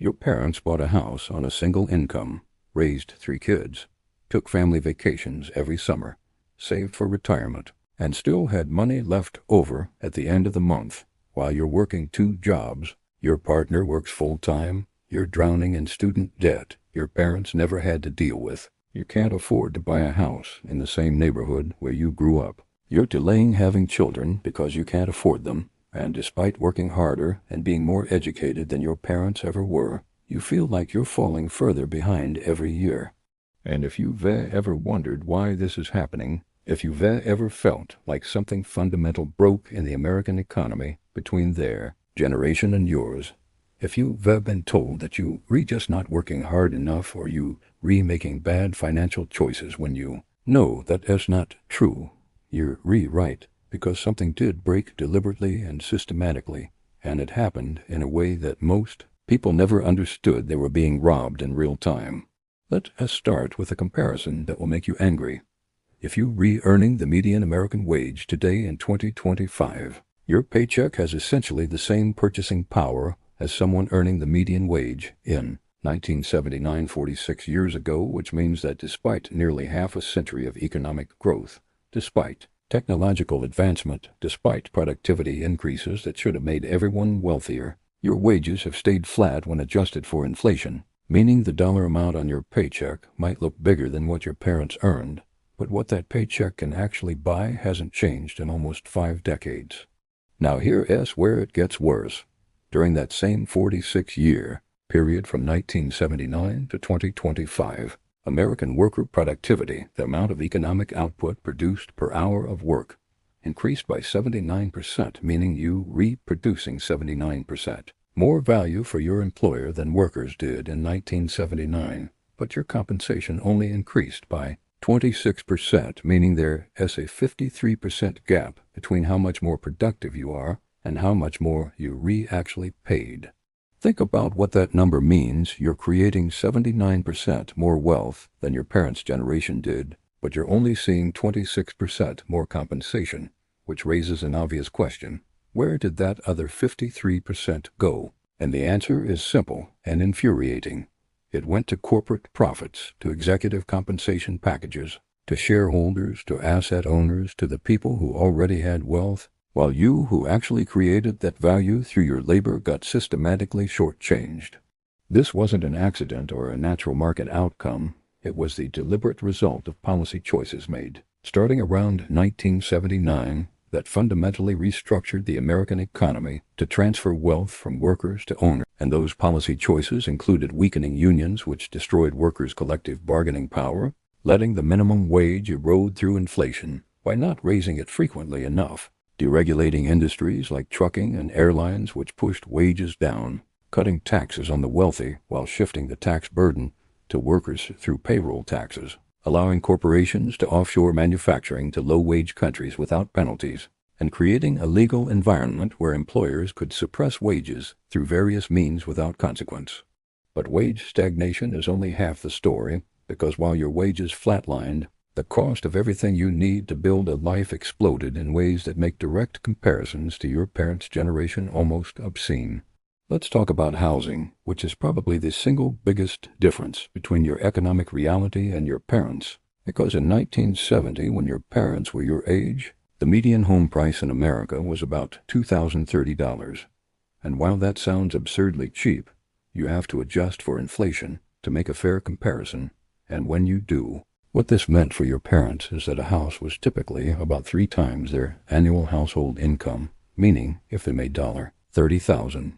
Your parents bought a house on a single income, raised 3 kids, took family vacations every summer, saved for retirement, and still had money left over at the end of the month while you're working 2 jobs. Your partner works full-time, you're drowning in student debt your parents never had to deal with. You can't afford to buy a house in the same neighborhood where you grew up. You're delaying having children because you can't afford them. And despite working harder and being more educated than your parents ever were, you feel like you're falling further behind every year. And if you've ever wondered why this is happening, if you've ever felt like something fundamental broke in the American economy between their generation and yours, if you've been told that you just not working hard enough or you making bad financial choices when you know that that's not true, you're right. Because something did break deliberately and systematically, and it happened in a way that most people never understood. They were being robbed in real time. Let us start with a comparison that will make you angry. If you re-earning the median American wage today in 2025, your paycheck has essentially the same purchasing power as someone earning the median wage in 1979, 46 years ago, which means that despite nearly half a century of economic growth, despite technological advancement, despite productivity increases that should have made everyone wealthier, your wages have stayed flat when adjusted for inflation, meaning the dollar amount on your paycheck might look bigger than what your parents earned, but what that paycheck can actually buy hasn't changed in almost 5 decades. Now here's where it gets worse. During that same 46-year period from 1979 to 2025, American worker productivity, the amount of economic output produced per hour of work, increased by 79%, meaning you reproducing 79% more value for your employer than workers did in 1979, but your compensation only increased by 26%, meaning there is a 53% gap between how much more productive you are and how much more you actually paid. Think about what that number means. You're creating 79% more wealth than your parents' generation did, but you're only seeing 26% more compensation, which raises an obvious question. Where did that other 53% go? And the answer is simple and infuriating. It went to corporate profits, to executive compensation packages, to shareholders, to asset owners, to the people who already had wealth, while you who actually created that value through your labor got systematically shortchanged. This wasn't an accident or a natural market outcome. It was the deliberate result of policy choices made, starting around 1979, that fundamentally restructured the American economy to transfer wealth from workers to owners. And those policy choices included weakening unions, which destroyed workers' collective bargaining power, letting the minimum wage erode through inflation by not raising it frequently enough, deregulating industries like trucking and airlines, which pushed wages down, cutting taxes on the wealthy while shifting the tax burden to workers through payroll taxes, allowing corporations to offshore manufacturing to low-wage countries without penalties, and creating a legal environment where employers could suppress wages through various means without consequence. But wage stagnation is only half the story, because while your wages flatlined, the cost of everything you need to build a life exploded in ways that make direct comparisons to your parents' generation almost obscene. Let's talk about housing, which is probably the single biggest difference between your economic reality and your parents'. Because in 1970, when your parents were your age, the median home price in America was about $2,030. And while that sounds absurdly cheap, you have to adjust for inflation to make a fair comparison. And when you do, what this meant for your parents is that a house was typically about 3 times their annual household income, meaning if they made $30,000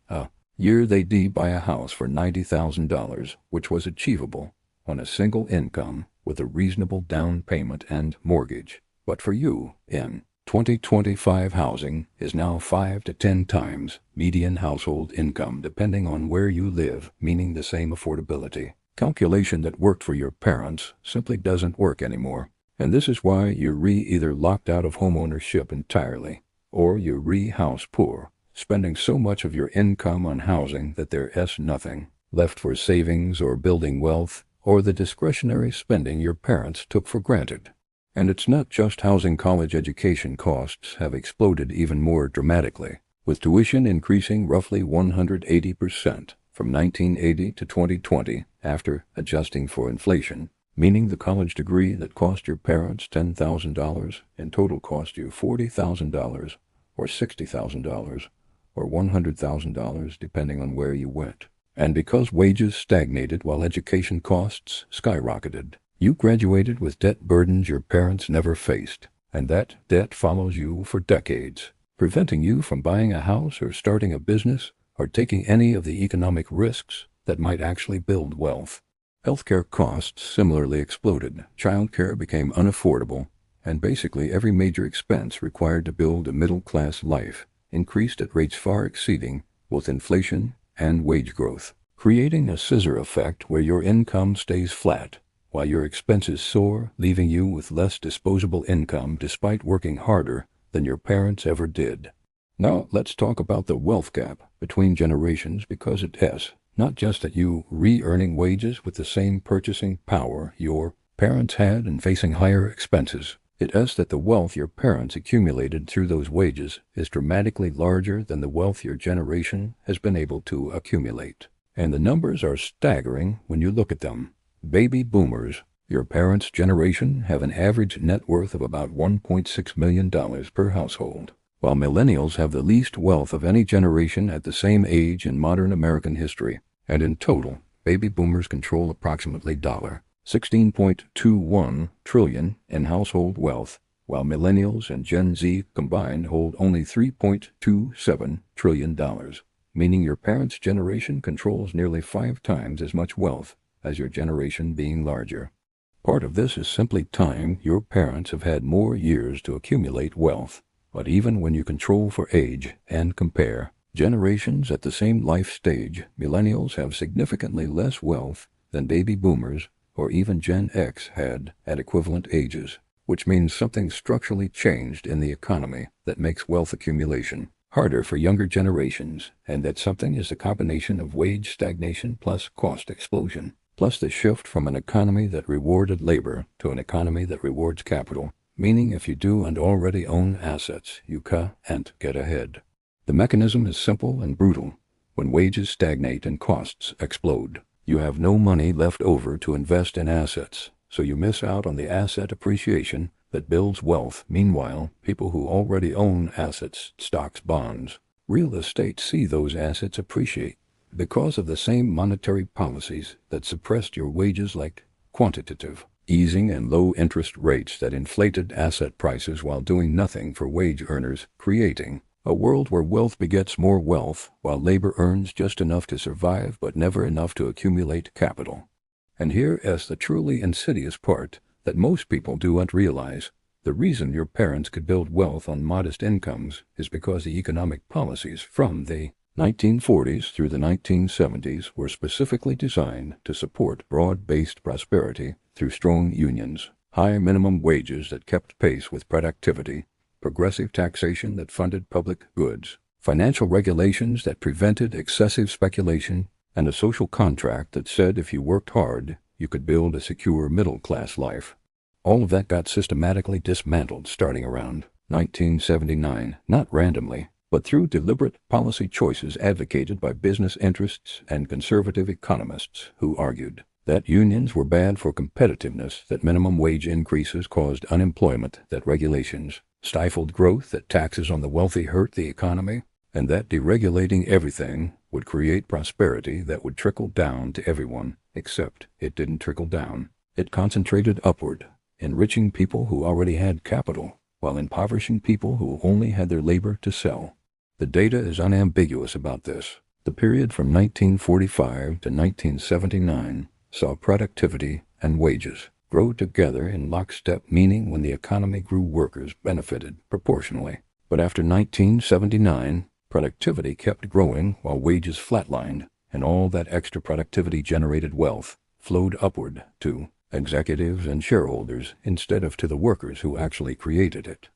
a year, they'd buy a house for $90,000, which was achievable on a single income with a reasonable down payment and mortgage. But for you, in 2025, housing is now 5 to 10 times median household income, depending on where you live, meaning the same affordability calculation that worked for your parents simply doesn't work anymore. And this is why you're either locked out of homeownership entirely, or you're house poor, spending so much of your income on housing that there's nothing left for savings or building wealth or the discretionary spending your parents took for granted. And it's not just housing. College education costs have exploded even more dramatically, with tuition increasing roughly 180% from 1980 to 2020 after adjusting for inflation, meaning the college degree that cost your parents $10,000 in total cost you $40,000 or $60,000 or $100,000 depending on where you went. And because wages stagnated while education costs skyrocketed, you graduated with debt burdens your parents never faced, and that debt follows you for decades, preventing you from buying a house or starting a business or taking any of the economic risks that might actually build wealth. Healthcare costs similarly exploded, childcare became unaffordable, and basically every major expense required to build a middle-class life increased at rates far exceeding both inflation and wage growth, creating a scissor effect where your income stays flat while your expenses soar, leaving you with less disposable income despite working harder than your parents ever did. Now let's talk about the wealth gap between generations, because it's not just that you re-earning wages with the same purchasing power your parents had and facing higher expenses. It's that the wealth your parents accumulated through those wages is dramatically larger than the wealth your generation has been able to accumulate. And the numbers are staggering when you look at them. Baby boomers, your parents' generation, have an average net worth of about $1.6 million per household, while millennials have the least wealth of any generation at the same age in modern American history. And in total, baby boomers control approximately $16.21 trillion in household wealth, while millennials and Gen Z combined hold only $3.27 trillion, meaning your parents' generation controls nearly 5 times as much wealth as your generation, being larger. Part of this is simply time. Your parents have had more years to accumulate wealth, but even when you control for age and compare generations at the same life stage, millennials have significantly less wealth than baby boomers or even Gen X had at equivalent ages, which means something structurally changed in the economy that makes wealth accumulation harder for younger generations, and that something is a combination of wage stagnation plus cost explosion, plus the shift from an economy that rewarded labor to an economy that rewards capital, meaning if you do and already own assets, you can't get ahead. The mechanism is simple and brutal. When wages stagnate and costs explode, you have no money left over to invest in assets, so you miss out on the asset appreciation that builds wealth. Meanwhile, people who already own assets, stocks, bonds, real estate, see those assets appreciate because of the same monetary policies that suppressed your wages, like quantitative easing and low interest rates that inflated asset prices while doing nothing for wage earners, creating a world where wealth begets more wealth while labor earns just enough to survive but never enough to accumulate capital. And here is the truly insidious part that most people don't realize. The reason your parents could build wealth on modest incomes is because the economic policies from the 1940s through the 1970s were specifically designed to support broad-based prosperity through strong unions, high minimum wages that kept pace with productivity, progressive taxation that funded public goods, financial regulations that prevented excessive speculation, and a social contract that said if you worked hard, you could build a secure middle-class life. All of that got systematically dismantled starting around 1979, not randomly, but through deliberate policy choices advocated by business interests and conservative economists who argued that unions were bad for competitiveness, that minimum wage increases caused unemployment, that regulations stifled growth, that taxes on the wealthy hurt the economy, and that deregulating everything would create prosperity that would trickle down to everyone. Except it didn't trickle down. It concentrated upward, enriching people who already had capital, while impoverishing people who only had their labor to sell. The data is unambiguous about this. The period from 1945 to 1979 saw productivity and wages grow together in lockstep, meaning when the economy grew, workers benefited proportionally. But after 1979, productivity kept growing while wages flatlined, and all that extra productivity generated wealth flowed upward to executives and shareholders instead of to the workers who actually created it.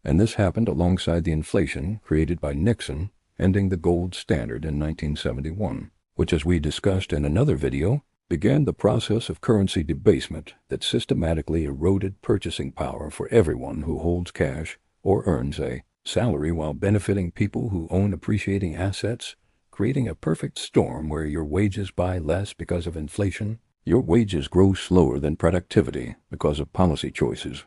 And this happened alongside the inflation created by Nixon ending the gold standard in 1971, which, as we discussed in another video, began the process of currency debasement that systematically eroded purchasing power for everyone who holds cash or earns a salary while benefiting people who own appreciating assets creating a perfect storm where your wages buy less because of inflation, your wages grow slower than productivity because of policy choices,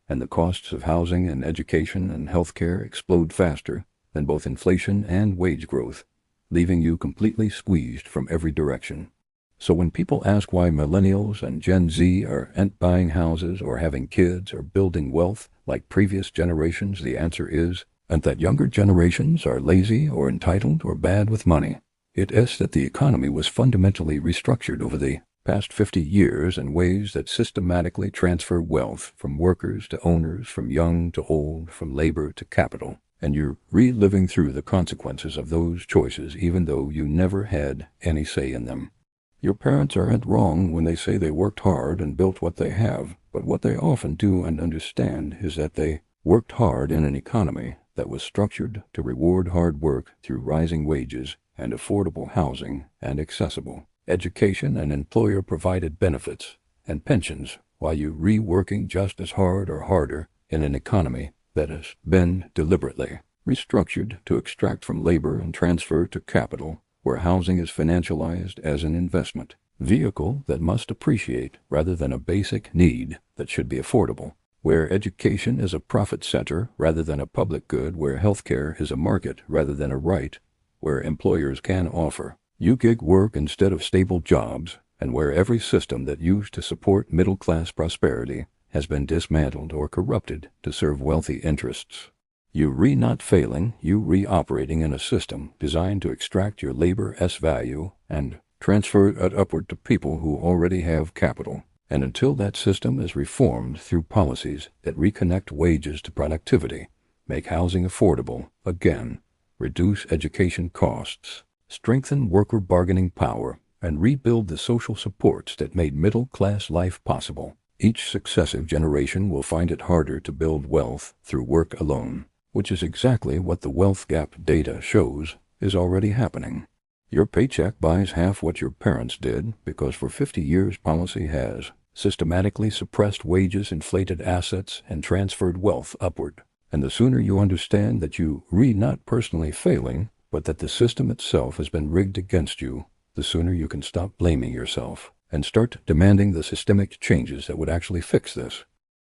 and the costs of housing and education and healthcare explode faster than both inflation and wage growth, leaving you completely squeezed from every direction. So when people ask why millennials and Gen Z aren't buying houses or having kids or building wealth like previous generations, the answer is, and that younger generations are lazy or entitled or bad with money. It is that the economy was fundamentally restructured over the past 50 years in ways that systematically transfer wealth from workers to owners, from young to old, from labor to capital. And you're reliving through the consequences of those choices even though you never had any say in them. Your parents aren't wrong when they say they worked hard and built what they have, but what they often do and understand is that they worked hard in an economy that was structured to reward hard work through rising wages and affordable housing and accessible education and employer-provided benefits and pensions, while you reworking just as hard or harder in an economy that has been deliberately restructured to extract from labor and transfer to capital, where housing is financialized as an investment vehicle that must appreciate rather than a basic need that should be affordable, where education is a profit center rather than a public good, where healthcare is a market rather than a right, where employers can offer you gig work instead of stable jobs, and where every system that used to support middle-class prosperity has been dismantled or corrupted to serve wealthy interests. You not failing, you operating in a system designed to extract your labor's value and transfer it upward to people who already have capital. And until that system is reformed through policies that reconnect wages to productivity, make housing affordable again, reduce education costs, strengthen worker bargaining power, and rebuild the social supports that made middle-class life possible, each successive generation will find it harder to build wealth through work alone, which is exactly what the wealth gap data shows is already happening. Your paycheck buys half what your parents did because for 50 years policy has systematically suppressed wages, inflated assets, and transferred wealth upward. And the sooner you understand that you not personally failing, but that the system itself has been rigged against you, the sooner you can stop blaming yourself and start demanding the systemic changes that would actually fix this.